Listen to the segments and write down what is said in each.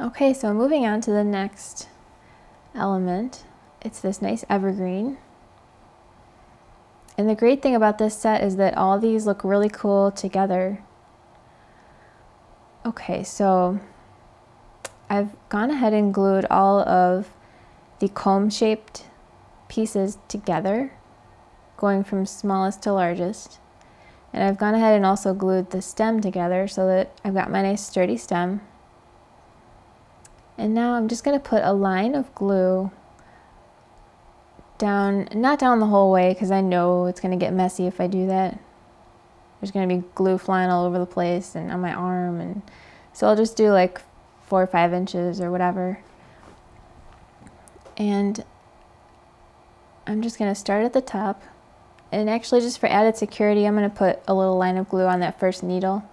Okay, so moving on to the next element. It's this nice evergreen. And the great thing about this set is that all these look really cool together. Okay, so I've gone ahead and glued all of the comb-shaped pieces together, going from smallest to largest. And I've gone ahead and also glued the stem together so that I've got my nice sturdy stem. And now I'm just going to put a line of glue down, not down the whole way because I know it's going to get messy if I do that. There's going to be glue flying all over the place and on my arm, and so I'll just do like 4 or 5 inches or whatever. And I'm just going to start at the top, and actually just for added security I'm going to put a little line of glue on that first needle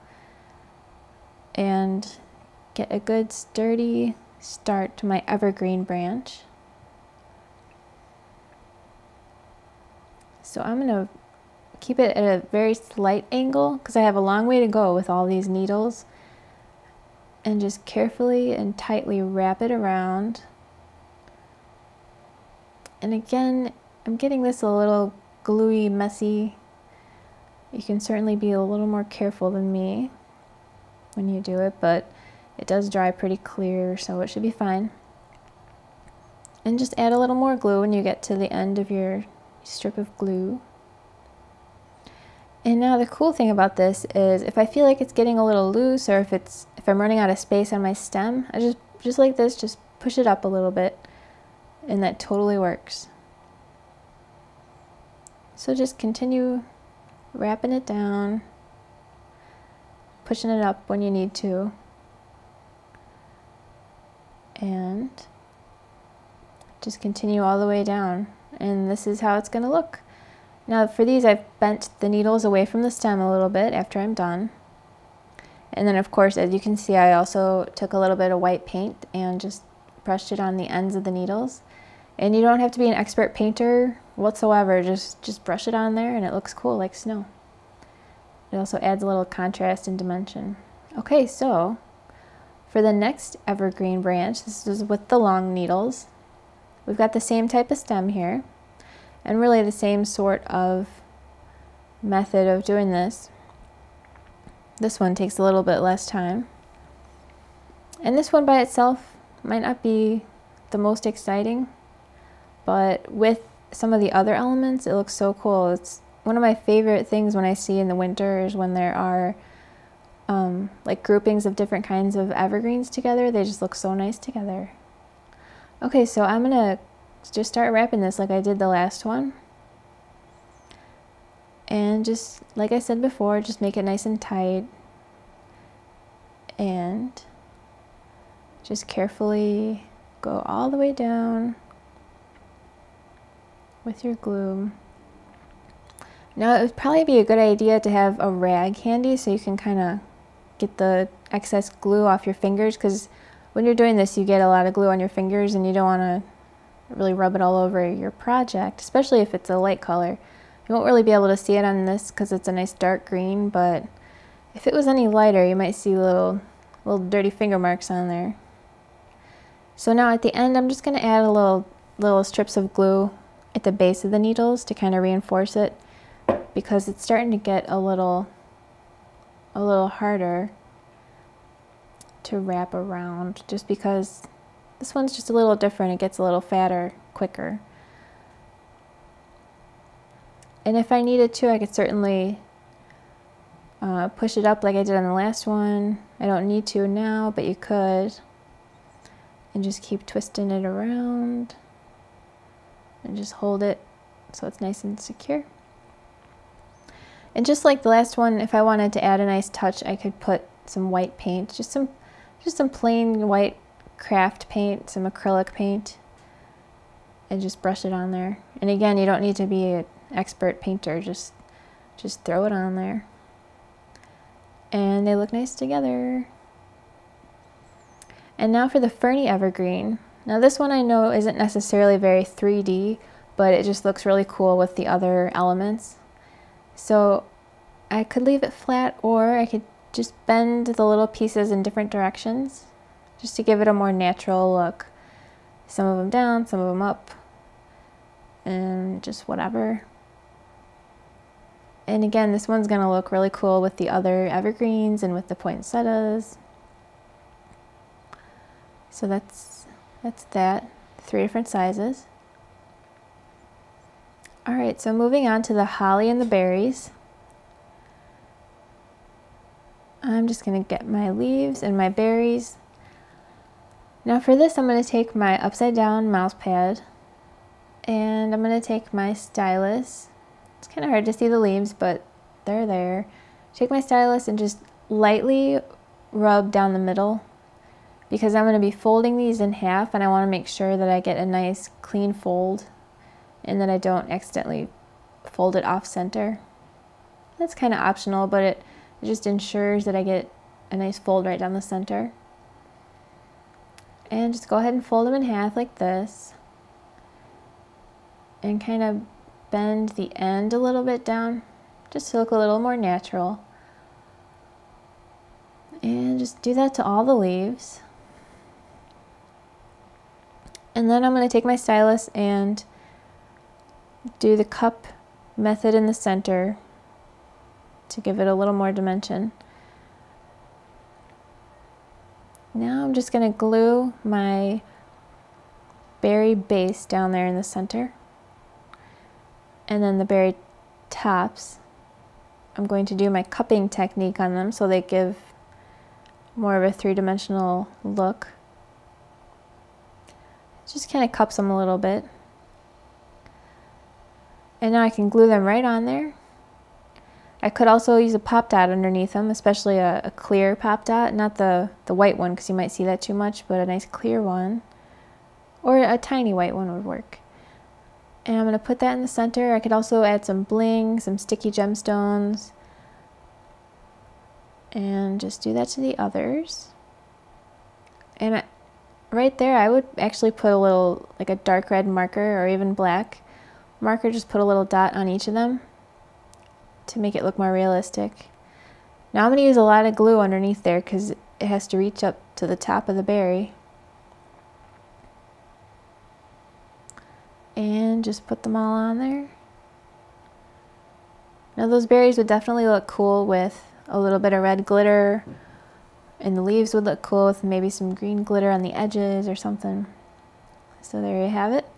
and get a good sturdy start to my evergreen branch. So I'm going to keep it at a very slight angle because I have a long way to go with all these needles, and just carefully and tightly wrap it around. And again, I'm getting this a little gluey, messy. You can certainly be a little more careful than me when you do it, but it does dry pretty clear, so it should be fine. And just add a little more glue when you get to the end of your strip of glue. And now the cool thing about this is if I feel like it's getting a little loose, or if I'm running out of space on my stem, I just like this, just push it up a little bit, and that totally works. So just continue wrapping it down, pushing it up when you need to, and just continue all the way down. And this is how it's going to look. Now for these, I've bent the needles away from the stem a little bit after I'm done. And then of course, as you can see, I also took a little bit of white paint and just brushed it on the ends of the needles. And you don't have to be an expert painter whatsoever, just brush it on there and it looks cool like snow. It also adds a little contrast and dimension. Okay, so for the next evergreen branch, this is with the long needles. We've got the same type of stem here, and really the same sort of method of doing this. This one takes a little bit less time. And this one by itself might not be the most exciting, but with some of the other elements, it looks so cool. It's one of my favorite things when I see in the winter is when there are like groupings of different kinds of evergreens together. They just look so nice together. Okay, so I'm gonna just start wrapping this like I did the last one. And just, like I said before, just make it nice and tight. And just carefully go all the way down with your glue. Now it would probably be a good idea to have a rag handy so you can kind of get the excess glue off your fingers, because when you're doing this you get a lot of glue on your fingers and you don't want to really rub it all over your project, especially if it's a light color. You won't really be able to see it on this because it's a nice dark green, but if it was any lighter you might see little dirty finger marks on there. So now at the end I'm just going to add a little strips of glue at the base of the needles to kind of reinforce it, because it's starting to get a little harder to wrap around, just because this one's just a little different. It gets a little fatter quicker. And if I needed to, I could certainly push it up like I did on the last one. I don't need to now, but you could. And just keep twisting it around and just hold it so it's nice and secure. And just like the last one, if I wanted to add a nice touch, I could put some white paint, just some plain white craft paint, some acrylic paint, and just brush it on there. And again, you don't need to be an expert painter, just throw it on there. And they look nice together. And now for the Ferny evergreen. Now this one I know isn't necessarily very 3D, but it just looks really cool with the other elements. So I could leave it flat, or I could just bend the little pieces in different directions just to give it a more natural look. Some of them down, some of them up, and just whatever. And again, this one's gonna look really cool with the other evergreens and with the poinsettias. So that's that, 3 different sizes. All right, so moving on to the holly and the berries. I'm just gonna get my leaves and my berries. Now for this, I'm gonna take my upside down mouse pad and I'm gonna take my stylus. It's kind of hard to see the leaves, but they're there. Take my stylus and just lightly rub down the middle, because I'm going to be folding these in half and I want to make sure that I get a nice clean fold and that I don't accidentally fold it off center. That's kind of optional, but it just ensures that I get a nice fold right down the center. And just go ahead and fold them in half like this and kind of bend the end a little bit down just to look a little more natural. And just do that to all the leaves. And then I'm going to take my stylus and do the cup method in the center to give it a little more dimension. Now I'm just going to glue my berry base down there in the center. And then the berry tops, I'm going to do my cupping technique on them so they give more of a 3-dimensional look. Just kind of cups them a little bit. And now I can glue them right on there. I could also use a pop dot underneath them, especially a clear pop dot, not the white one because you might see that too much, but a nice clear one. Or a tiny white one would work. And I'm going to put that in the center. I could also add some bling, some sticky gemstones, and just do that to the others. And right there, I would actually put a little, like a dark red marker or even black marker, just put a little dot on each of them to make it look more realistic. Now I'm going to use a lot of glue underneath there because it has to reach up to the top of the berry. And just put them all on there. Now those berries would definitely look cool with a little bit of red glitter, and the leaves would look cool with maybe some green glitter on the edges or something. So there you have it.